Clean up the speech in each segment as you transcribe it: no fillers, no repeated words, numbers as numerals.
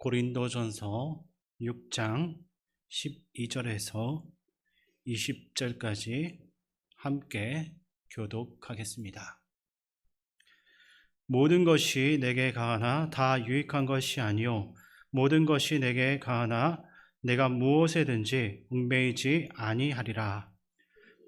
고린도전서 6장 12절에서 20절까지 함께 교독하겠습니다. 모든 것이 내게 가하나 다 유익한 것이 아니요 모든 것이 내게 가하나 내가 무엇에든지 얽매이지 아니하리라.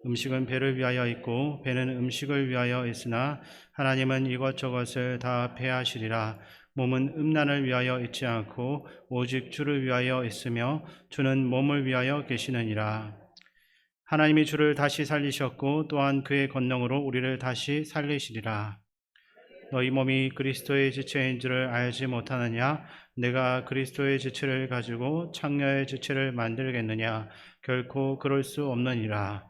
음식은 배를 위하여 있고 배는 음식을 위하여 있으나 하나님은 이것저것을 다 배하시리라. 몸은 음란을 위하여 있지 않고 오직 주를 위하여 있으며 주는 몸을 위하여 계시느니라. 하나님이 주를 다시 살리셨고 또한 그의 권능으로 우리를 다시 살리시리라. 너희 몸이 그리스도의 지체인 줄을 알지 못하느냐? 내가 그리스도의 지체를 가지고 창녀의 지체를 만들겠느냐? 결코 그럴 수 없느니라.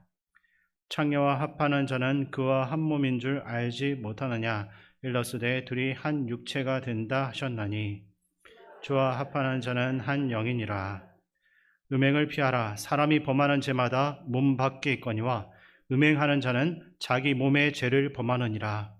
창녀와 합하는 자는 그와 한 몸인 줄 알지 못하느냐? 일러스되 둘이 한 육체가 된다 하셨나니 주와 합하는 자는 한 영이니라. 음행을 피하라. 사람이 범하는 죄마다 몸 밖에 있거니와 음행하는 자는 자기 몸의 죄를 범하느니라.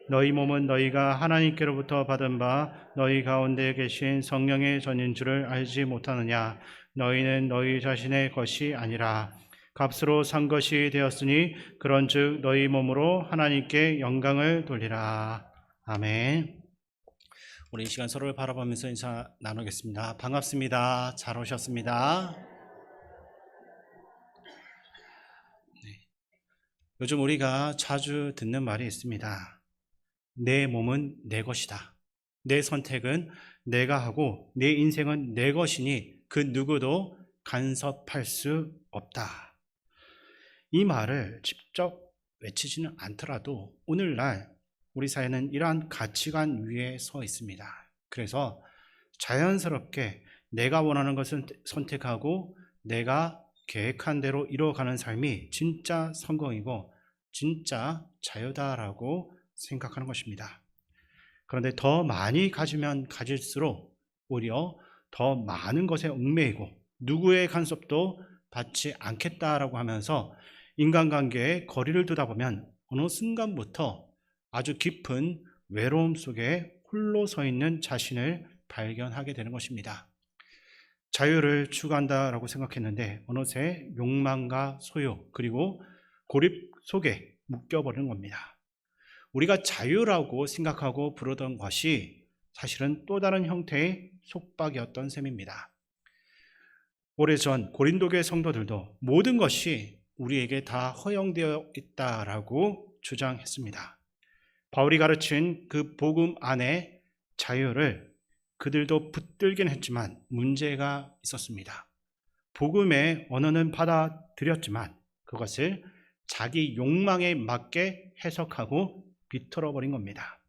너희 몸은 너희가 하나님께로부터 받은 바 너희 가운데 계신 성령의 전인 줄을 알지 못하느냐? 너희는 너희 자신의 것이 아니라 값으로 산 것이 되었으니 그런즉 너희 몸으로 하나님께 영광을 돌리라. 아멘. 우리 이 시간 서로를 바라보면서 인사 나누겠습니다. 반갑습니다. 잘 오셨습니다. 네. 요즘 우리가 자주 듣는 말이 있습니다. 내 몸은 내 것이다. 내 선택은 내가 하고 내 인생은 내 것이니 그 누구도 간섭할 수 없다. 이 말을 직접 외치지는 않더라도 오늘날 우리 사회는 이러한 가치관 위에 서 있습니다. 그래서 자연스럽게 내가 원하는 것을 선택하고 내가 계획한 대로 이루어가는 삶이 진짜 성공이고 진짜 자유다라고 생각하는 것입니다. 그런데 더 많이 가지면 가질수록 오히려 더 많은 것에 얽매이고 누구의 간섭도 받지 않겠다라고 하면서 인간관계에 거리를 두다 보면 어느 순간부터 아주 깊은 외로움 속에 홀로 서 있는 자신을 발견하게 되는 것입니다. 자유를 추구한다라고 생각했는데 어느새 욕망과 소유 그리고 고립 속에 묶여버리는 겁니다. 우리가 자유라고 생각하고 부르던 것이 사실은 또 다른 형태의 속박이었던 셈입니다. 오래전 고린도교의 성도들도 모든 것이 우리에게 다 허용되어 있다라고 주장했습니다. 바울이 가르친 그 복음 안에 자유를 그들도 붙들긴 했지만 문제가 있었습니다. 복음의 언어는 받아들였지만 그것을 자기 욕망에 맞게 해석하고 비틀어 버린 겁니다.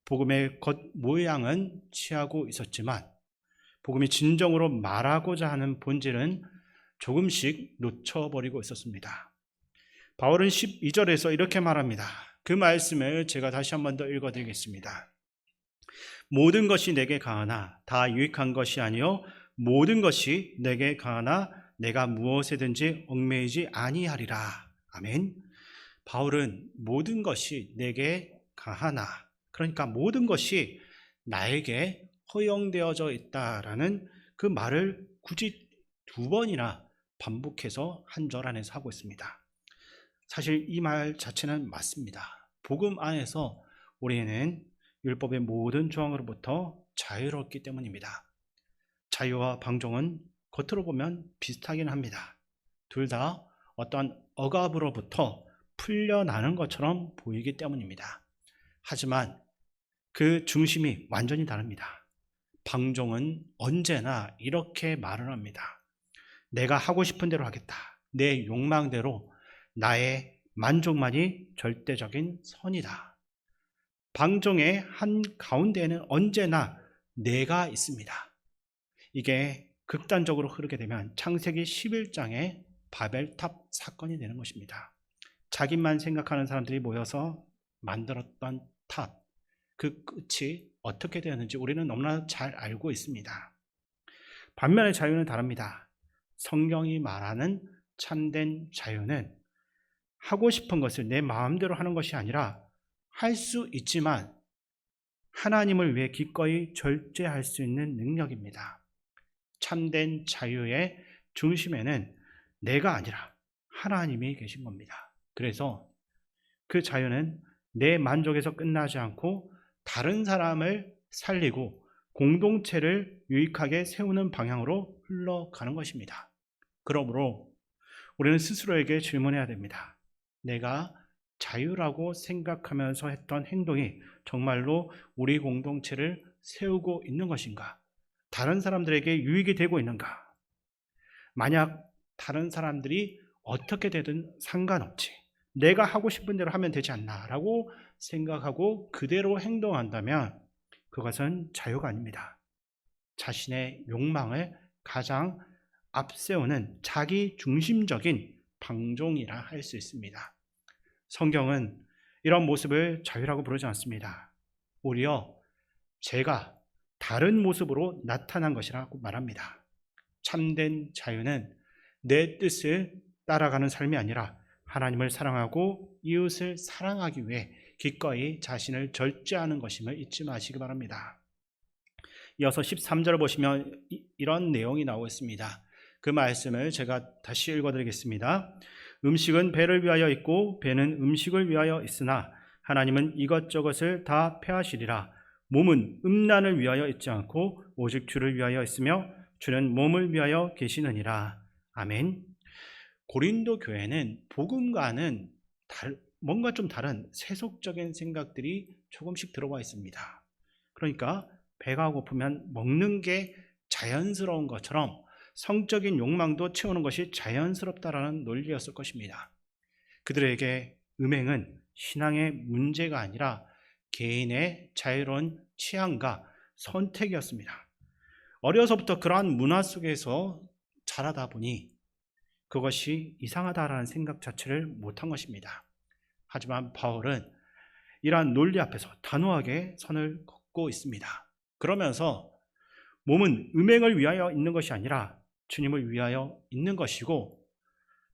복음의 겉모양은 취하고 있었지만 복음이 진정으로 말하고자 하는 본질은 조금씩 놓쳐버리고 있었습니다. 바울은 12절에서 이렇게 말합니다. 그 말씀을 제가 다시 한 번 더 읽어드리겠습니다. 모든 것이 내게 가하나 다 유익한 것이 아니요 모든 것이 내게 가하나 내가 무엇에든지 얽매이지 아니하리라. 아멘. 바울은 모든 것이 내게 가하나, 그러니까 모든 것이 나에게 허용되어져 있다라는 그 말을 굳이 두 번이나 반복해서 한 절 안에서 하고 있습니다. 사실 이 말 자체는 맞습니다. 복음 안에서 우리는 율법의 모든 조항으로부터 자유롭기 때문입니다. 자유와 방종은 겉으로 보면 비슷하긴 합니다. 둘 다 어떠한 억압으로부터 풀려나는 것처럼 보이기 때문입니다. 하지만 그 중심이 완전히 다릅니다. 방종은 언제나 이렇게 말을 합니다. 내가 하고 싶은 대로 하겠다. 내 욕망대로 나의 만족만이 절대적인 선이다. 방종의 한 가운데에는 언제나 내가 있습니다. 이게 극단적으로 흐르게 되면 창세기 11장의 바벨탑 사건이 되는 것입니다. 자기만 생각하는 사람들이 모여서 만들었던 탑, 그 끝이 어떻게 되었는지 우리는 너무나 잘 알고 있습니다. 반면에 자유는 다릅니다. 성경이 말하는 참된 자유는 하고 싶은 것을 내 마음대로 하는 것이 아니라 할 수 있지만 하나님을 위해 기꺼이 절제할 수 있는 능력입니다. 참된 자유의 중심에는 내가 아니라 하나님이 계신 겁니다. 그래서 그 자유는 내 만족에서 끝나지 않고 다른 사람을 살리고 공동체를 유익하게 세우는 방향으로 흘러가는 것입니다. 그러므로 우리는 스스로에게 질문해야 됩니다. 내가 자유라고 생각하면서 했던 행동이 정말로 우리 공동체를 세우고 있는 것인가? 다른 사람들에게 유익이 되고 있는가? 만약 다른 사람들이 어떻게 되든 상관없지, 내가 하고 싶은 대로 하면 되지 않나 라고 생각하고 그대로 행동한다면 그것은 자유가 아닙니다. 자신의 욕망을 가장 앞세우는 자기 중심적인 방종이라 할 수 있습니다. 성경은 이런 모습을 자유라고 부르지 않습니다. 오히려 제가 다른 모습으로 나타난 것이라고 말합니다. 참된 자유는 내 뜻을 따라가는 삶이 아니라 하나님을 사랑하고 이웃을 사랑하기 위해 기꺼이 자신을 절제하는 것임을 잊지 마시기 바랍니다. 이어서 13절을 보시면 이런 내용이 나오고 있습니다. 그 말씀을 제가 다시 읽어드리겠습니다. 음식은 배를 위하여 있고 배는 음식을 위하여 있으나 하나님은 이것저것을 다 폐하시리라. 몸은 음란을 위하여 있지 않고 오직 주를 위하여 있으며 주는 몸을 위하여 계시느니라. 아멘. 고린도 교회는 복음과는 뭔가 좀 다른 세속적인 생각들이 조금씩 들어와 있습니다. 그러니까 배가 고프면 먹는 게 자연스러운 것처럼 성적인 욕망도 채우는 것이 자연스럽다라는 논리였을 것입니다. 그들에게 음행은 신앙의 문제가 아니라 개인의 자유로운 취향과 선택이었습니다. 어려서부터 그러한 문화 속에서 자라다 보니 그것이 이상하다라는 생각 자체를 못한 것입니다. 하지만 바울은 이러한 논리 앞에서 단호하게 선을 긋고 있습니다. 그러면서 몸은 음행을 위하여 있는 것이 아니라 주님을 위하여 있는 것이고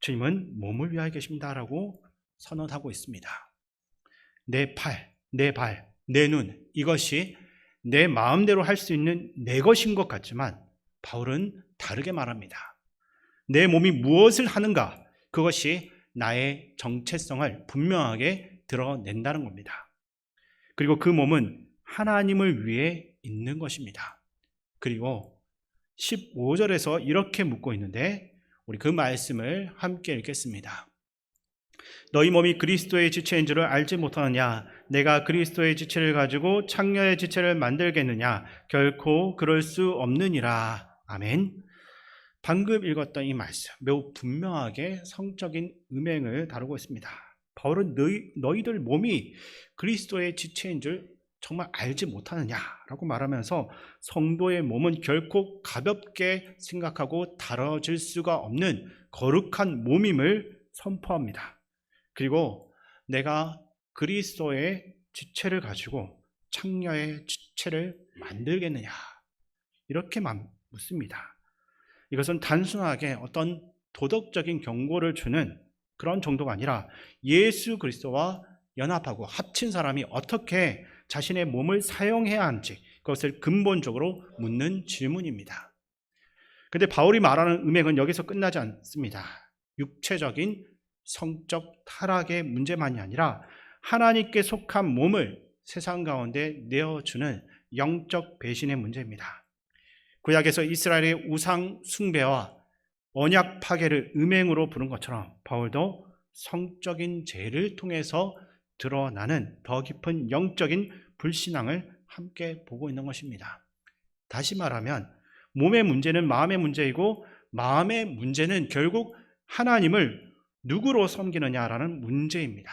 주님은 몸을 위하여 계십니다라고 선언하고 있습니다. 내 팔, 내 발, 내 눈, 이것이 내 마음대로 할 수 있는 내 것인 것 같지만 바울은 다르게 말합니다. 내 몸이 무엇을 하는가, 그것이 나의 정체성을 분명하게 드러낸다는 겁니다. 그리고 그 몸은 하나님을 위해 있는 것입니다. 그리고 15절에서 이렇게 묻고 있는데 우리 그 말씀을 함께 읽겠습니다. 너희 몸이 그리스도의 지체인 줄을 알지 못하느냐? 내가 그리스도의 지체를 가지고 창녀의 지체를 만들겠느냐? 결코 그럴 수 없느니라. 아멘. 방금 읽었던 이 말씀 매우 분명하게 성적인 음행을 다루고 있습니다. 바울은 너희들 몸이 그리스도의 지체인 줄 정말 알지 못하느냐라고 말하면서 성도의 몸은 결코 가볍게 생각하고 다뤄질 수가 없는 거룩한 몸임을 선포합니다. 그리고 내가 그리스도의 지체를 가지고 창녀의 지체를 만들겠느냐, 이렇게 묻습니다. 이것은 단순하게 어떤 도덕적인 경고를 주는 그런 정도가 아니라 예수 그리스도와 연합하고 합친 사람이 어떻게 자신의 몸을 사용해야 하는지 그것을 근본적으로 묻는 질문입니다. 그런데 바울이 말하는 음행은 여기서 끝나지 않습니다. 육체적인 성적 타락의 문제만이 아니라 하나님께 속한 몸을 세상 가운데 내어주는 영적 배신의 문제입니다. 구약에서 이스라엘의 우상 숭배와 언약 파괴를 음행으로 부른 것처럼 바울도 성적인 죄를 통해서 드러나는 더 깊은 영적인 불신앙을 함께 보고 있는 것입니다. 다시 말하면 몸의 문제는 마음의 문제이고 마음의 문제는 결국 하나님을 누구로 섬기느냐라는 문제입니다.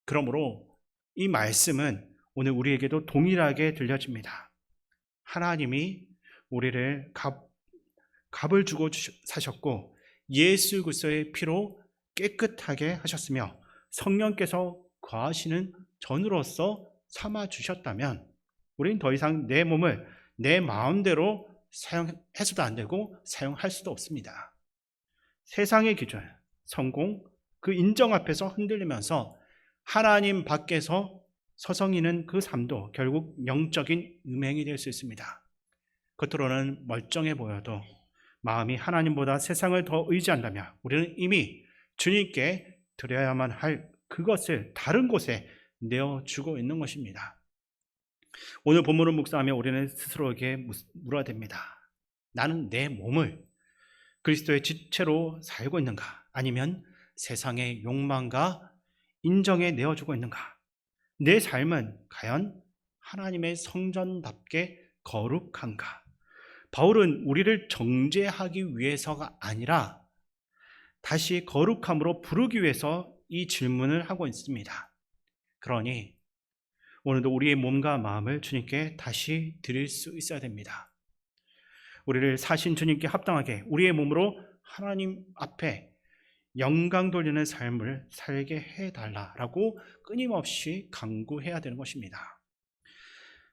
그러므로 이 말씀은 오늘 우리에게도 동일하게 들려집니다. 하나님이 우리를 값을 주고 사셨고 예수 그리스도의 피로 깨끗하게 하셨으며 성령께서 거하시는 전으로서 삼아 주셨다면 우리는 더 이상 내 몸을 내 마음대로 사용해서도 안 되고 사용할 수도 없습니다. 세상의 기준, 성공, 그 인정 앞에서 흔들리면서 하나님 밖에서 서성이는 그 삶도 결국 영적인 음행이 될 수 있습니다. 겉으로는 멀쩡해 보여도 마음이 하나님보다 세상을 더 의지한다면 우리는 이미 주님께 드려야만 할 그것을 다른 곳에 내어주고 있는 것입니다. 오늘 본문을 묵상하며 우리는 스스로에게 물어야 됩니다. 나는 내 몸을 그리스도의 지체로 살고 있는가? 아니면 세상의 욕망과 인정에 내어주고 있는가? 내 삶은 과연 하나님의 성전답게 거룩한가? 바울은 우리를 정죄하기 위해서가 아니라 다시 거룩함으로 부르기 위해서 이 질문을 하고 있습니다. 그러니 오늘도 우리의 몸과 마음을 주님께 다시 드릴 수 있어야 됩니다. 우리를 사신 주님께 합당하게 우리의 몸으로 하나님 앞에 영광 돌리는 삶을 살게 해달라라고 끊임없이 간구해야 되는 것입니다.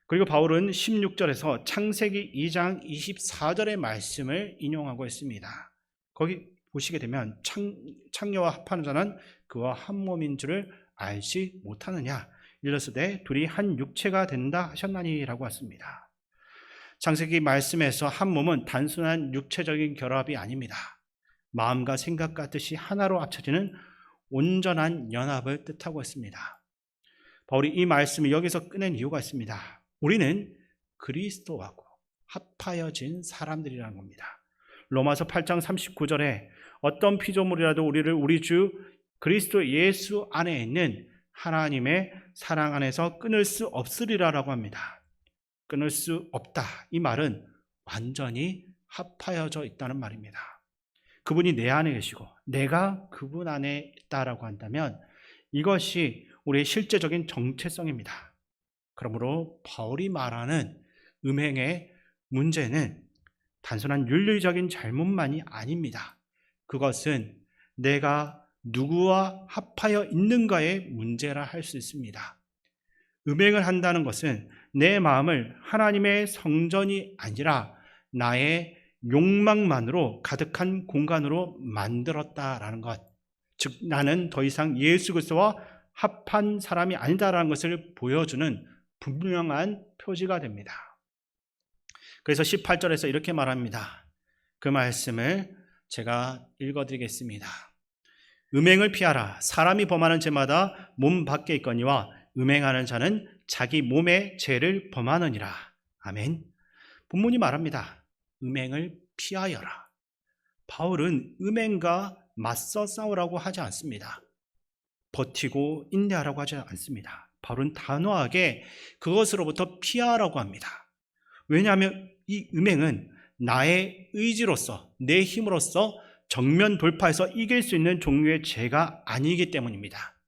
그리고 바울은 16절에서 창세기 2장 24절의 말씀을 인용하고 있습니다. 거기 보시게 되면 창녀와 합하는 자는 그와 한 몸인 줄을 알지 못하느냐, 일러스되 둘이 한 육체가 된다 하셨나니라고 했습니다. 창세기 말씀에서 한 몸은 단순한 육체적인 결합이 아닙니다. 마음과 생각과 뜻이 하나로 합쳐지는 온전한 연합을 뜻하고 있습니다. 바울이 이 말씀을 여기서 꺼낸 이유가 있습니다. 우리는 그리스도하고 합하여진 사람들이라는 겁니다. 로마서 8장 39절에 어떤 피조물이라도 우리를 우리 주 그리스도 예수 안에 있는 하나님의 사랑 안에서 끊을 수 없으리라라고 합니다. 끊을 수 없다. 이 말은 완전히 합하여져 있다는 말입니다. 그분이 내 안에 계시고 내가 그분 안에 있다라고 한다면 이것이 우리의 실제적인 정체성입니다. 그러므로 바울이 말하는 음행의 문제는 단순한 윤리적인 잘못만이 아닙니다. 그것은 내가 누구와 합하여 있는가의 문제라 할 수 있습니다. 음행을 한다는 것은 내 마음을 하나님의 성전이 아니라 나의 욕망만으로 가득한 공간으로 만들었다라는 것, 즉 나는 더 이상 예수 그리스도와 합한 사람이 아니다라는 것을 보여주는 분명한 표지가 됩니다. 그래서 18절에서 이렇게 말합니다. 그 말씀을 제가 읽어드리겠습니다. 음행을 피하라. 사람이 범하는 죄마다 몸 밖에 있거니와 음행하는 자는 자기 몸의 죄를 범하느니라. 아멘. 본문이 말합니다. 음행을 피하여라. 바울은 음행과 맞서 싸우라고 하지 않습니다. 버티고 인내하라고 하지 않습니다. 바울은 단호하게 그것으로부터 피하라고 합니다. 왜냐하면 이 음행은 나의 의지로서, 내 힘으로서 정면 돌파해서 이길 수 있는 종류의 죄가 아니기 때문입니다.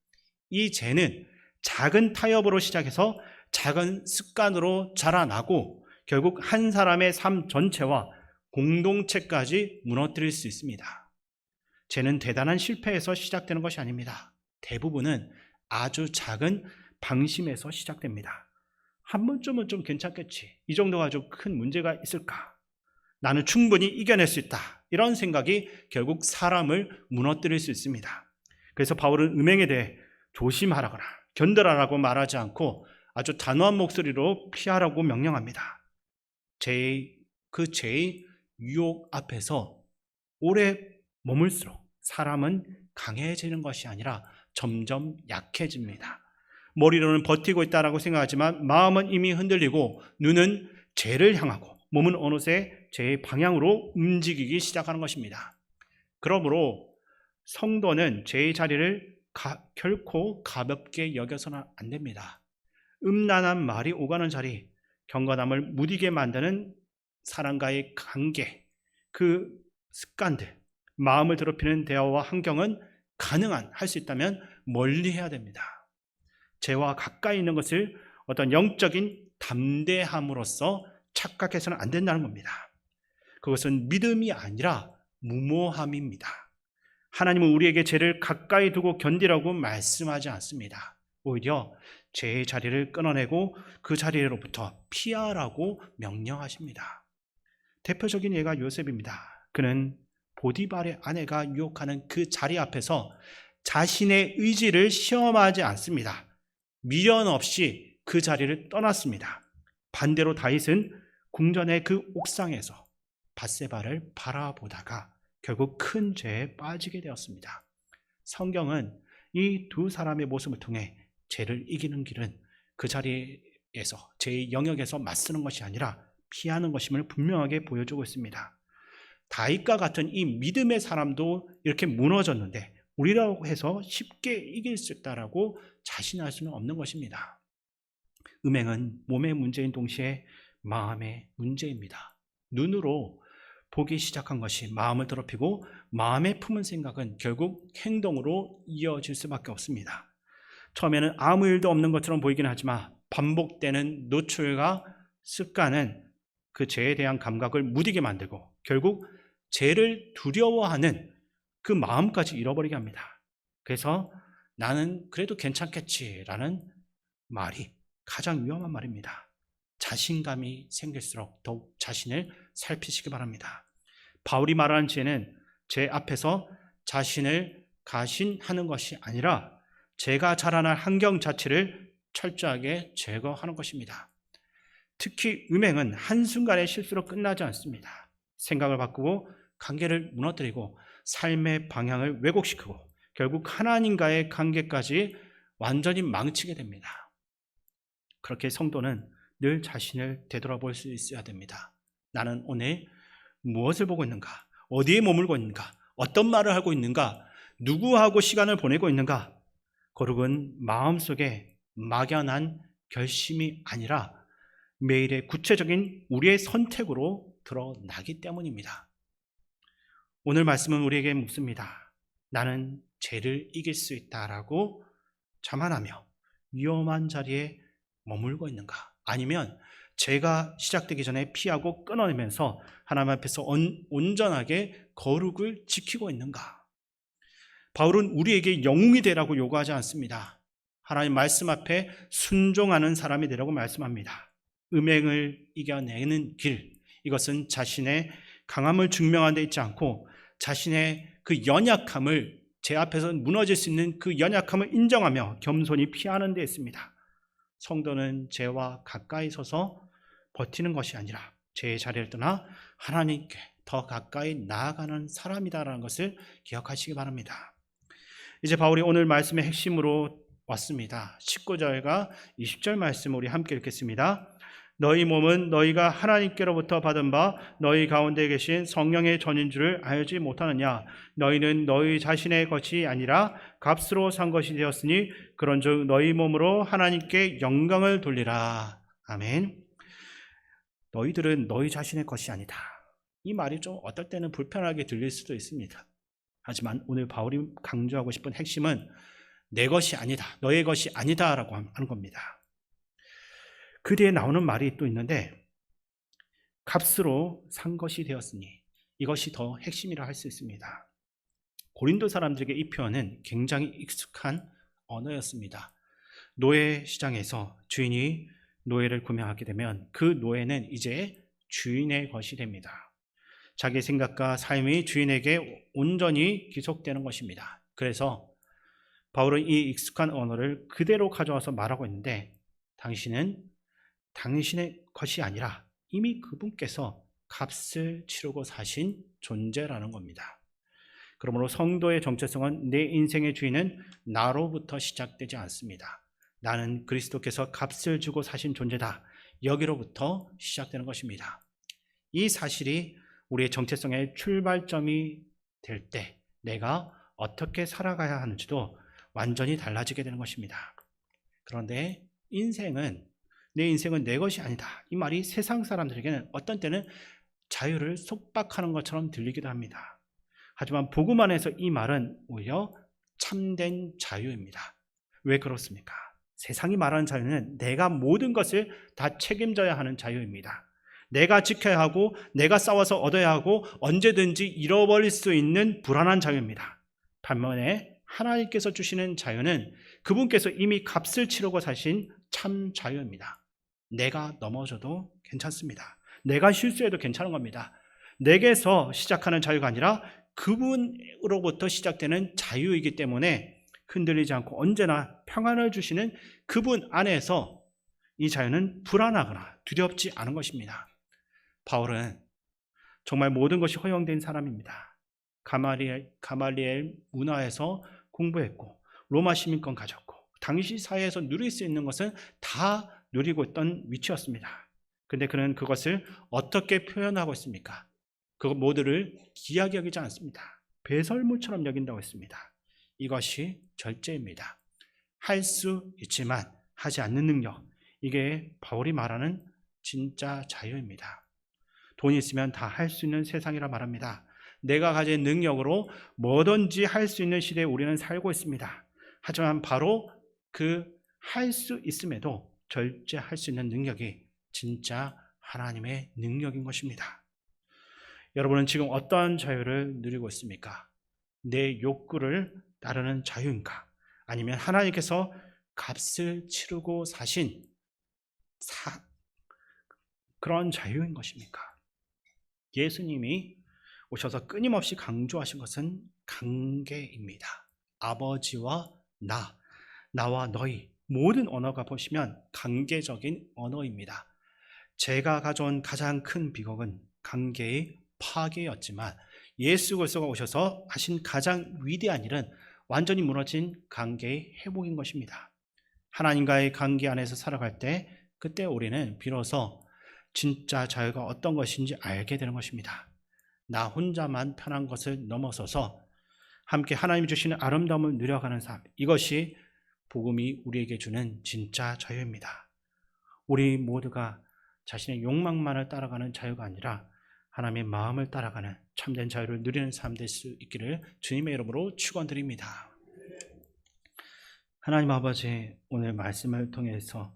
이 죄는 작은 타협으로 시작해서 작은 습관으로 자라나고 결국 한 사람의 삶 전체와 공동체까지 무너뜨릴 수 있습니다. 죄는 대단한 실패에서 시작되는 것이 아닙니다. 대부분은 아주 작은 방심에서 시작됩니다. 한 번쯤은 좀 괜찮겠지. 이 정도가 아주 큰 문제가 있을까? 나는 충분히 이겨낼 수 있다. 이런 생각이 결국 사람을 무너뜨릴 수 있습니다. 그래서 바울은 음행에 대해 조심하라거나 견뎌라라고 말하지 않고 아주 단호한 목소리로 피하라고 명령합니다. 그 죄의 유혹 앞에서 오래 머물수록 사람은 강해지는 것이 아니라 점점 약해집니다. 머리로는 버티고 있다라고 생각하지만 마음은 이미 흔들리고 눈은 죄를 향하고 몸은 어느새 죄의 방향으로 움직이기 시작하는 것입니다. 그러므로 성도는 죄의 자리를 결코 가볍게 여겨서는 안 됩니다. 음란한 말이 오가는 자리, 경건함을 무디게 만드는 사람과의 관계, 그 습관들, 마음을 더럽히는 대화와 환경은 가능한, 할 수 있다면 멀리해야 됩니다. 죄와 가까이 있는 것을 어떤 영적인 담대함으로써 착각해서는 안 된다는 겁니다. 그것은 믿음이 아니라 무모함입니다. 하나님은 우리에게 죄를 가까이 두고 견디라고 말씀하지 않습니다. 오히려 죄의 자리를 끊어내고 그 자리로부터 피하라고 명령하십니다. 대표적인 예가 요셉입니다. 그는 보디발의 아내가 유혹하는 그 자리 앞에서 자신의 의지를 시험하지 않습니다. 미련 없이 그 자리를 떠났습니다. 반대로 다윗은 궁전의 그 옥상에서 밧세바를 바라보다가 결국 큰 죄에 빠지게 되었습니다. 성경은 이 두 사람의 모습을 통해 죄를 이기는 길은 그 자리에서 죄의 영역에서 맞서는 것이 아니라 피하는 것임을 분명하게 보여주고 있습니다. 다윗과 같은 이 믿음의 사람도 이렇게 무너졌는데 우리라고 해서 쉽게 이길 수 있다라고 자신할 수는 없는 것입니다. 음행은 몸의 문제인 동시에 마음의 문제입니다. 눈으로 보기 시작한 것이 마음을 더럽히고 마음에 품은 생각은 결국 행동으로 이어질 수밖에 없습니다. 처음에는 아무 일도 없는 것처럼 보이긴 하지만 반복되는 노출과 습관은 그 죄에 대한 감각을 무디게 만들고 결국 죄를 두려워하는 그 마음까지 잃어버리게 합니다. 그래서 나는 그래도 괜찮겠지라는 말이 가장 위험한 말입니다. 자신감이 생길수록 더욱 자신을 살피시기 바랍니다. 바울이 말하는 죄는 죄 앞에서 자신을 가신하는 것이 아니라 죄가 자라날 환경 자체를 철저하게 제거하는 것입니다. 특히 음행은 한순간의 실수로 끝나지 않습니다. 생각을 바꾸고 관계를 무너뜨리고 삶의 방향을 왜곡시키고 결국 하나님과의 관계까지 완전히 망치게 됩니다. 그렇게 성도는 늘 자신을 되돌아볼 수 있어야 됩니다. 나는 오늘 무엇을 보고 있는가? 어디에 머물고 있는가? 어떤 말을 하고 있는가? 누구하고 시간을 보내고 있는가? 거룩은 마음속에 막연한 결심이 아니라 매일의 구체적인 우리의 선택으로 드러나기 때문입니다. 오늘 말씀은 우리에게 묻습니다. 나는 죄를 이길 수 있다라고 자만하며 위험한 자리에 머물고 있는가? 아니면 죄가 시작되기 전에 피하고 끊어내면서 하나님 앞에서 온전하게 거룩을 지키고 있는가? 바울은 우리에게 영웅이 되라고 요구하지 않습니다. 하나님 말씀 앞에 순종하는 사람이 되라고 말씀합니다. 음행을 이겨내는 길, 이것은 자신의 강함을 증명하는 데 있지 않고 자신의 그 연약함을 제 앞에서 무너질 수 있는 그 연약함을 인정하며 겸손히 피하는 데 있습니다. 성도는 죄와 가까이 서서 버티는 것이 아니라 죄의 자리를 떠나 하나님께 더 가까이 나아가는 사람이다라는 것을 기억하시기 바랍니다. 이제 바울이 오늘 말씀의 핵심으로 왔습니다. 19절과 20절 말씀 우리 함께 읽겠습니다. 너희 몸은 너희가 하나님께로부터 받은 바 너희 가운데 계신 성령의 전인 줄을 알지 못하느냐? 너희는 너희 자신의 것이 아니라 값으로 산 것이 되었으니 그런즉 너희 몸으로 하나님께 영광을 돌리라. 아멘. 너희들은 너희 자신의 것이 아니다. 이 말이 좀 어떨 때는 불편하게 들릴 수도 있습니다. 하지만 오늘 바울이 강조하고 싶은 핵심은 내 것이 아니다, 너의 것이 아니다라고 하는 겁니다. 그 뒤에 나오는 말이 또 있는데 값으로 산 것이 되었으니 이것이 더 핵심이라 할 수 있습니다. 고린도 사람들에게 이 표현은 굉장히 익숙한 언어였습니다. 노예 시장에서 주인이 노예를 구매하게 되면 그 노예는 이제 주인의 것이 됩니다. 자기 생각과 삶이 주인에게 온전히 귀속되는 것입니다. 그래서 바울은 이 익숙한 언어를 그대로 가져와서 말하고 있는데 당신은 당신의 것이 아니라 이미 그분께서 값을 치르고 사신 존재라는 겁니다. 그러므로 성도의 정체성은 내 인생의 주인은 나로부터 시작되지 않습니다. 나는 그리스도께서 값을 주고 사신 존재다. 여기로부터 시작되는 것입니다. 이 사실이 우리의 정체성의 출발점이 될 때 내가 어떻게 살아가야 하는지도 완전히 달라지게 되는 것입니다. 그런데 내 인생은 내 것이 아니다. 이 말이 세상 사람들에게는 어떤 때는 자유를 속박하는 것처럼 들리기도 합니다. 하지만 복음 안에서 이 말은 오히려 참된 자유입니다. 왜 그렇습니까? 세상이 말하는 자유는 내가 모든 것을 다 책임져야 하는 자유입니다. 내가 지켜야 하고 내가 싸워서 얻어야 하고 언제든지 잃어버릴 수 있는 불안한 자유입니다. 반면에 하나님께서 주시는 자유는 그분께서 이미 값을 치르고 사신 참 자유입니다. 내가 넘어져도 괜찮습니다. 내가 실수해도 괜찮은 겁니다. 내게서 시작하는 자유가 아니라 그분으로부터 시작되는 자유이기 때문에 흔들리지 않고 언제나 평안을 주시는 그분 안에서 이 자유는 불안하거나 두렵지 않은 것입니다. 바울은 정말 모든 것이 허용된 사람입니다. 가말리엘 문화에서 공부했고 로마 시민권 가졌고 당시 사회에서 누릴 수 있는 것은 다 누리고 있던 위치였습니다. 근데 그는 그것을 어떻게 표현하고 있습니까? 그 모두를 귀하게 여기지 않습니다. 배설물처럼 여긴다고 했습니다. 이것이 절제입니다. 할 수 있지만 하지 않는 능력, 이게 바울이 말하는 진짜 자유입니다. 돈이 있으면 다 할 수 있는 세상이라 말합니다. 내가 가진 능력으로 뭐든지 할 수 있는 시대에 우리는 살고 있습니다. 하지만 바로 그 할 수 있음에도 절제할 수 있는 능력이 진짜 하나님의 능력인 것입니다. 여러분은 지금 어떠한 자유를 누리고 있습니까? 내 욕구를 따르는 자유인가? 아니면 하나님께서 값을 치르고 사신 그런 자유인 것입니까? 예수님이 오셔서 끊임없이 강조하신 것은 관계입니다. 아버지와 나와 너희, 모든 언어가 보시면 관계적인 언어입니다. 제가 가져온 가장 큰 비극은 관계의 파괴였지만 예수 그리스도가 오셔서 하신 가장 위대한 일은 완전히 무너진 관계의 회복인 것입니다. 하나님과의 관계 안에서 살아갈 때 그때 우리는 비로소 진짜 자유가 어떤 것인지 알게 되는 것입니다. 나 혼자만 편한 것을 넘어서서 함께 하나님이 주시는 아름다움을 누려가는 삶, 이것이 복음이 우리에게 주는 진짜 자유입니다. 우리 모두가 자신의 욕망만을 따라가는 자유가 아니라 하나님의 마음을 따라가는 참된 자유를 누리는 삶 될 수 있기를 주님의 이름으로 축원드립니다. 하나님 아버지, 오늘 말씀을 통해서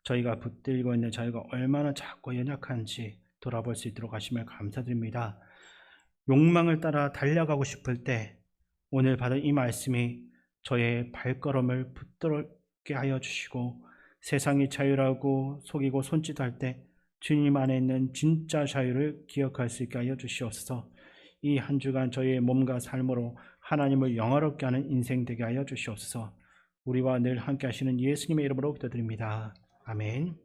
저희가 붙들고 있는 자유가 얼마나 작고 연약한지 돌아볼 수 있도록 하심을 감사드립니다. 욕망을 따라 달려가고 싶을 때 오늘 받은 이 말씀이 저의 발걸음을 붙들게 하여 주시고, 세상이 자유라고 속이고 손짓할 때 주님 안에 있는 진짜 자유를 기억할 수 있게 하여 주시옵소서. 이 한 주간 저희의 몸과 삶으로 하나님을 영화롭게 하는 인생 되게 하여 주시옵소서. 우리와 늘 함께 하시는 예수님의 이름으로 기도드립니다. 아멘.